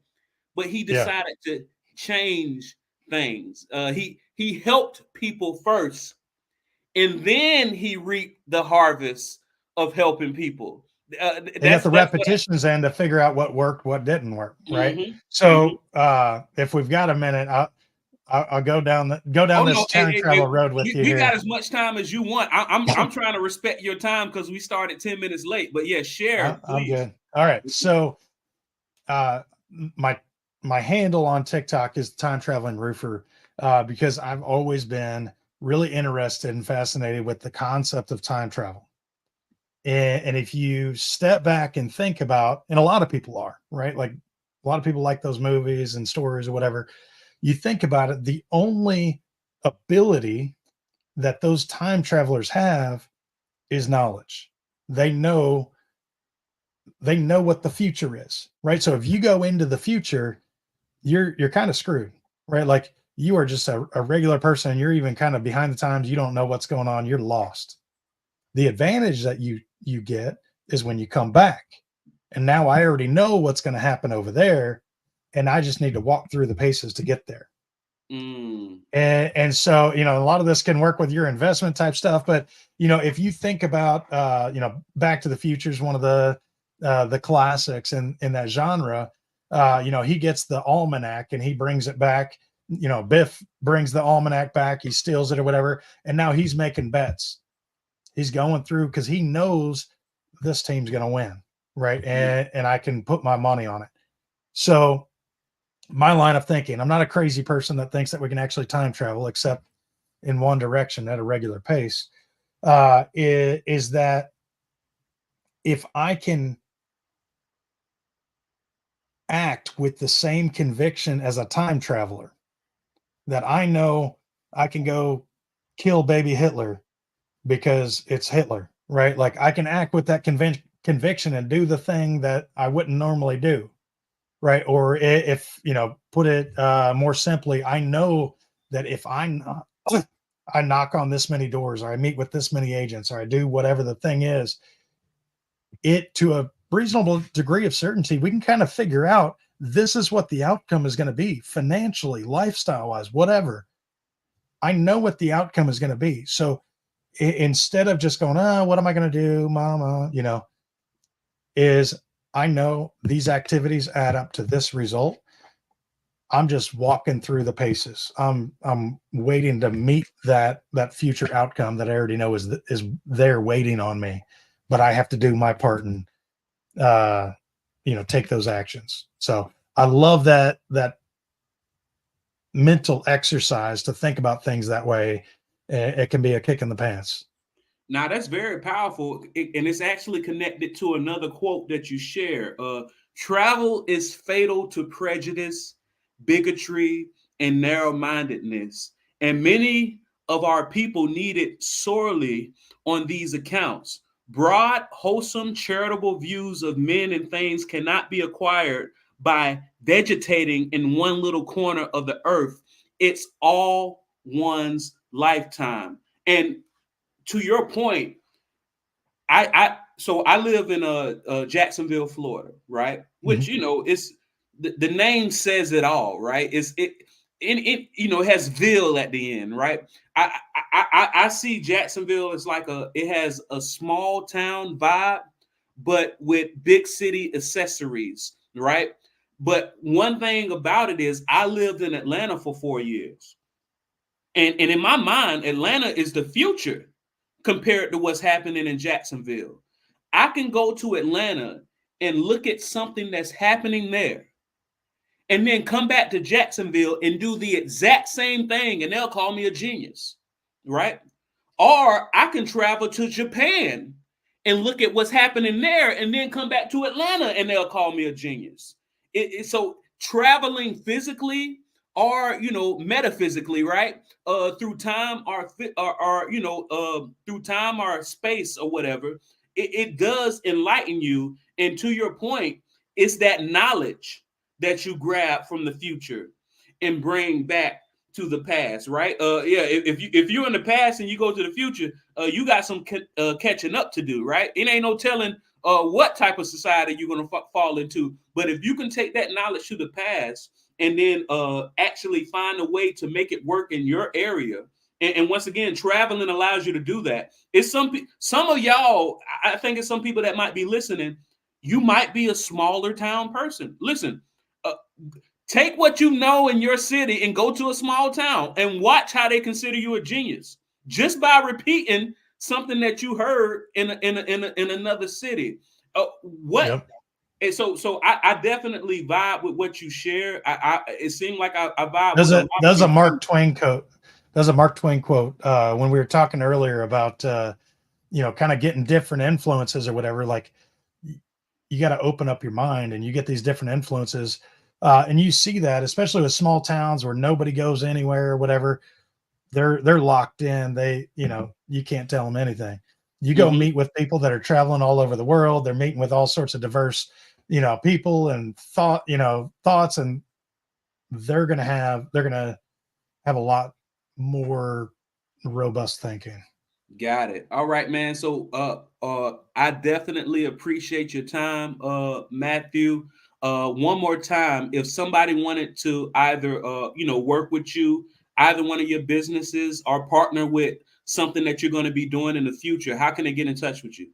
A: but he decided to change things. He helped people first, and then he reaped the harvest of helping people.
B: They got the repetitions in to figure out what worked, what didn't work, right?
A: Mm-hmm.
B: So if we've got a minute, I'll go down this time travel road with you
A: we
B: here.
A: got as much time as you want. I'm trying to respect your time because we started 10 minutes late. But yeah, share.
B: I'm good. All right. So my handle on TikTok is Time Traveling Roofer because I've always been really interested and fascinated with the concept of time travel. And if you step back and think about, and a lot of people are, right? Like a lot of people like those movies and stories or whatever. You think about it, the only ability that those time travelers have is knowledge. They know what the future is, right? So if you go into the future, you're kind of screwed, right? Like you are just a regular person. You're even kind of behind the times. You don't know what's going on. You're lost. The advantage that you get is when you come back. And now I already know what's going to happen over there. And I just need to walk through the paces to get there. And so, a lot of this can work with your investment type stuff. But, if you think about, Back to the Future is one of the classics in that genre. He gets the almanac and he brings it back. Biff brings the almanac back. He steals it or whatever. And now he's making bets. He's going through because he knows this team's going to win, right? And I can put my money on it. So my line of thinking, I'm not a crazy person that thinks that we can actually time travel except in one direction at a regular pace, is that if I can act with the same conviction as a time traveler, that I know I can go kill baby Hitler because it's Hitler, right? Like I can act with that conviction and do the thing that I wouldn't normally do, right? Or if, put it more simply, I know that if I knock on this many doors, or I meet with this many agents, or I do whatever the thing is, it to a reasonable degree of certainty, we can kind of figure out this is what the outcome is going to be financially, lifestyle wise, whatever. I know what the outcome is going to be. So instead of just going, what am I going to do, mama, is I know these activities add up to this result. I'm just walking through the paces. I'm waiting to meet that future outcome that I already know is there waiting on me, but I have to do my part and take those actions. So I love that mental exercise to think about things that way. It can be a kick in the pants.
A: Now that's very powerful, and it's actually connected to another quote that you share. Travel is fatal to prejudice, bigotry, and narrow-mindedness, and many of our people need it sorely on these accounts. Broad, wholesome, charitable views of men and things cannot be acquired by vegetating in one little corner of the earth. It's all one's lifetime. And to your point, I live in Jacksonville, Florida, right? Which it's the name says it all, right? It has "ville" at the end, right? I see Jacksonville as like it has a small town vibe, but with big city accessories, right? But one thing about it is I lived in Atlanta for 4 years. And in my mind, Atlanta is the future compared to what's happening in Jacksonville. I can go to Atlanta and look at something that's happening there and then come back to Jacksonville and do the exact same thing, and they'll call me a genius, right? Or I can travel to Japan and look at what's happening there and then come back to Atlanta and they'll call me a genius. So traveling physically or metaphysically, right? Through time or through time or space or whatever, it does enlighten you. And to your point, it's that knowledge that you grab from the future and bring back to the past, right? If you're in the past and you go to the future, you got some catching up to do, right? It ain't no telling what type of society you're going to fall into. But if you can take that knowledge to the past and then actually find a way to make it work in your area, And once again, traveling allows you to do that. It's some of y'all, I think it's some people that might be listening. You might be a smaller town person. Listen, take what you know in your city and go to a small town and watch how they consider you a genius just by repeating something that you heard in another city.
B: Yep.
A: And so I definitely vibe with what you share. It seemed like I vibe
B: There's
A: with a
B: a
A: lot
B: there's
A: of
B: a Mark Twain quote. There's a Mark Twain quote when we were talking earlier about kind of getting different influences or whatever. Like you got to open up your mind and you get these different influences, and you see that especially with small towns where nobody goes anywhere or whatever. They're locked in. You can't tell them anything. You go meet with people that are traveling all over the world. They're meeting with all sorts of diverse, people and thoughts, and they're gonna have a lot more robust thinking.
A: Got it. All right, man. So I definitely appreciate your time, Matthew. One more time, if somebody wanted to either work with you, either one of your businesses, or partner with something that you're going to be doing in the future, how can they get in touch with you?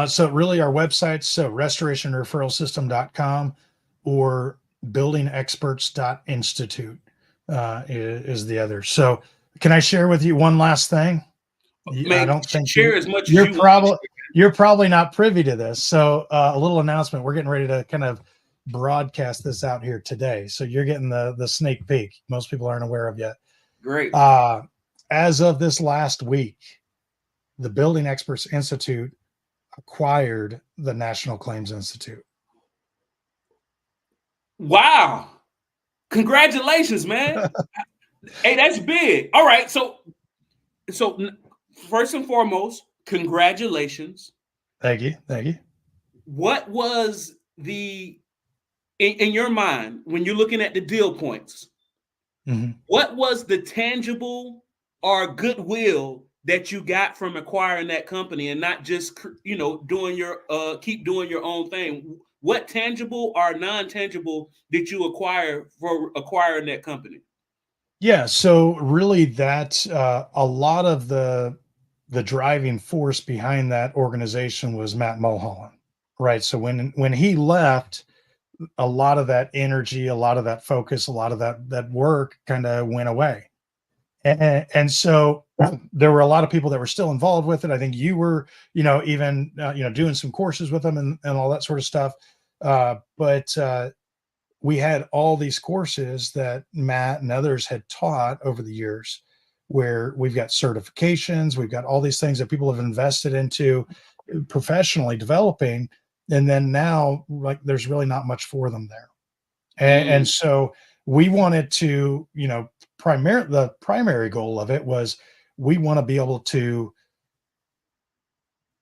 B: So really our websites, so restorationreferralsystem.com or buildingexperts.institute is the other. So can I share with you one last thing? I don't think
A: share as much as you want.
B: You're probably not privy to this. So a little announcement. We're getting ready to kind of broadcast this out here today. So you're getting the sneak peek. Most people aren't aware of yet.
A: Great.
B: As of this last week, the Building Experts Institute acquired the National Claims Institute.
A: Wow. Congratulations, man. Hey, that's big. All right. So first and foremost, congratulations.
B: Thank you.
A: What was in your mind when you're looking at the deal points? What was the tangible or goodwill that you got from acquiring that company and not just doing your own thing? What tangible or non-tangible did you acquire for acquiring that company?
B: Yeah, so really that a lot of the driving force behind that organization was Matt Mulholland, right? So when he left, a lot of that energy, a lot of that focus, a lot of that work kind of went away. And so there were a lot of people that were still involved with it. I think you were, even doing some courses with them and all that sort of stuff. But we had all these courses that Matt and others had taught over the years, where we've got certifications, we've got all these things that people have invested into professionally developing, and then now like there's really not much for them there. And so we wanted to, the primary goal of it was we want to be able to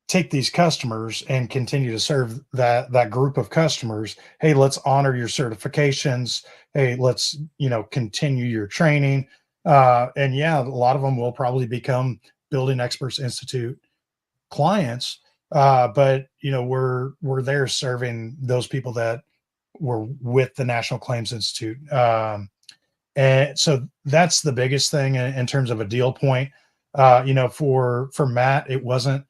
B: take these customers and continue to serve that group of customers. Hey, let's honor your certifications. Hey, let's, continue your training. And yeah, a lot of them will probably become Building Experts Institute clients. But we're there serving those people that were with the National Claims Institute. And so that's the biggest thing in terms of a deal point. For Matt, it wasn't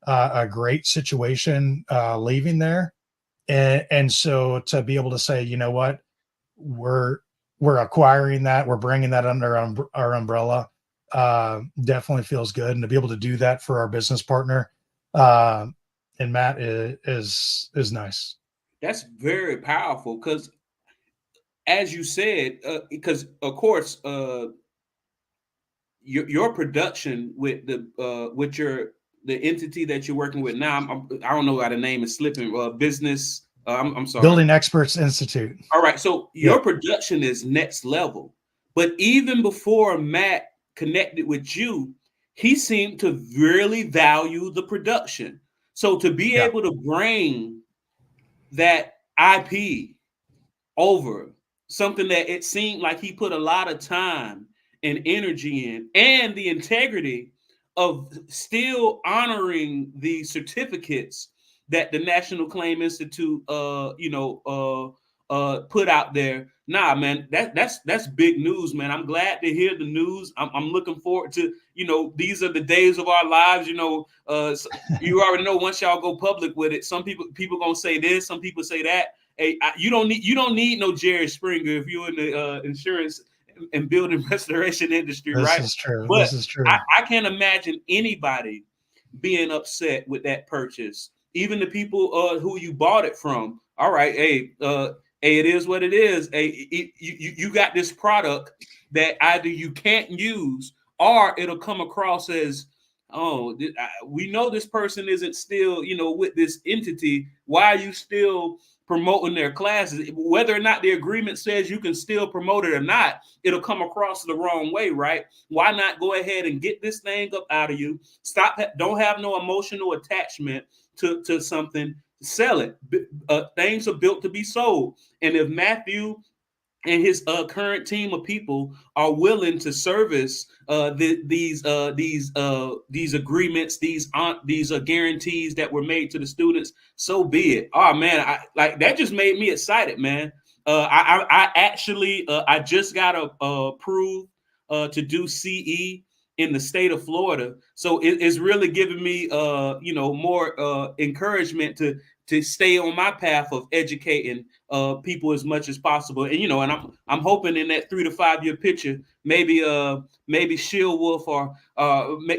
B: a great situation leaving there. And so to be able to say, you know what, we're acquiring that, we're bringing that under our umbrella, definitely feels good. And to be able to do that for our business partner and Matt is nice.
A: That's very powerful because, as you said, because of course, your production with the entity that you're working with now, I don't know how the name is slipping. Business. I'm sorry.
B: Building Experts Institute.
A: All right, so your production is next level. But even before Matt connected with you, he seemed to really value the production. So to be able to bring that IP over, something that it seemed like he put a lot of time and energy in, and the integrity of still honoring the certificates that the National Claim Institute put out there, Nah, man, that's big news, man. I'm glad to hear the news. I'm looking forward to, these are the days of our lives. You already know once y'all go public with it, some people gonna say this, some people say that. Hey, you don't need no Jerry Springer if you're in the insurance and building restoration industry,
B: This
A: right?
B: is true.
A: But
B: This is true.
A: I can't imagine anybody being upset with that purchase. Even the people who you bought it from. All right, hey, it is what it is. Hey, you got this product that either you can't use or it'll come across as, oh, we know this person isn't still, with this entity. Why are you still promoting their classes? Whether or not the agreement says you can still promote it or not, it'll come across the wrong way, right? Why not go ahead and get this thing up out of you? Stop. Don't have no emotional attachment to something. Sell it. Things are built to be sold. And if Matthew and his current team of people are willing to service these agreements, these guarantees that were made to the students, so be it. Oh man, that just made me excited, man. I actually I just got approved to do CE in the state of Florida, so it's really giving me more encouragement to stay on my path of educating people as much as possible. And I'm hoping in that 3 to 5 year picture, maybe ShieldWolf or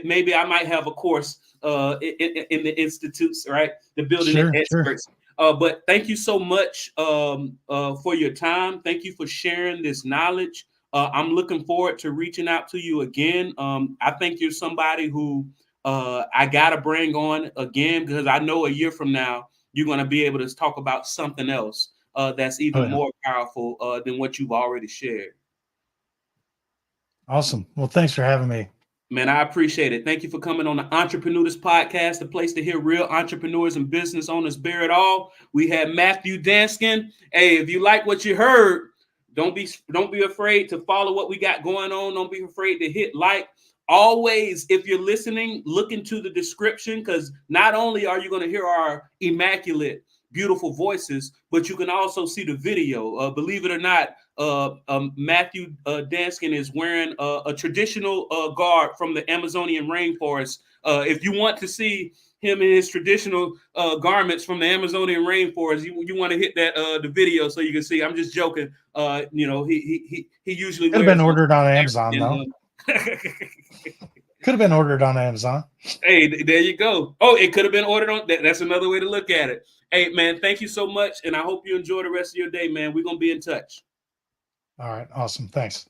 A: maybe I might have a course in the institutes, right? The building experts. Sure. But thank you so much for your time. Thank you for sharing this knowledge. I'm looking forward to reaching out to you again. I think you're somebody who I gotta bring on again, because I know a year from now you're going to be able to talk about something else that's even more powerful than what you've already shared.
B: Awesome. Well, thanks for having me.
A: Man, I appreciate it. Thank you for coming on the Entreprenudist Podcast, the place to hear real entrepreneurs and business owners bear it all. We had Matthew Danskin. Hey, if you like what you heard, don't be afraid to follow what we got going on. Don't be afraid to hit like. Always, if you're listening, look into the description, because not only are you going to hear our immaculate, beautiful voices, but you can also see the video. Believe it or not, Matthew Danskin is wearing a traditional garb from the Amazonian rainforest. If you want to see him in his traditional garments from the Amazonian rainforest, you want to hit that the video so you can see. I'm just joking. He usually
B: could have been ordered on Amazon though. Could have been ordered on Amazon.
A: Hey, there you go. Oh, it could have been ordered on. That's another way to look at it. Hey, man, thank you so much, and I hope you enjoy the rest of your day, man. We're gonna be in touch.
B: All right, awesome. Thanks.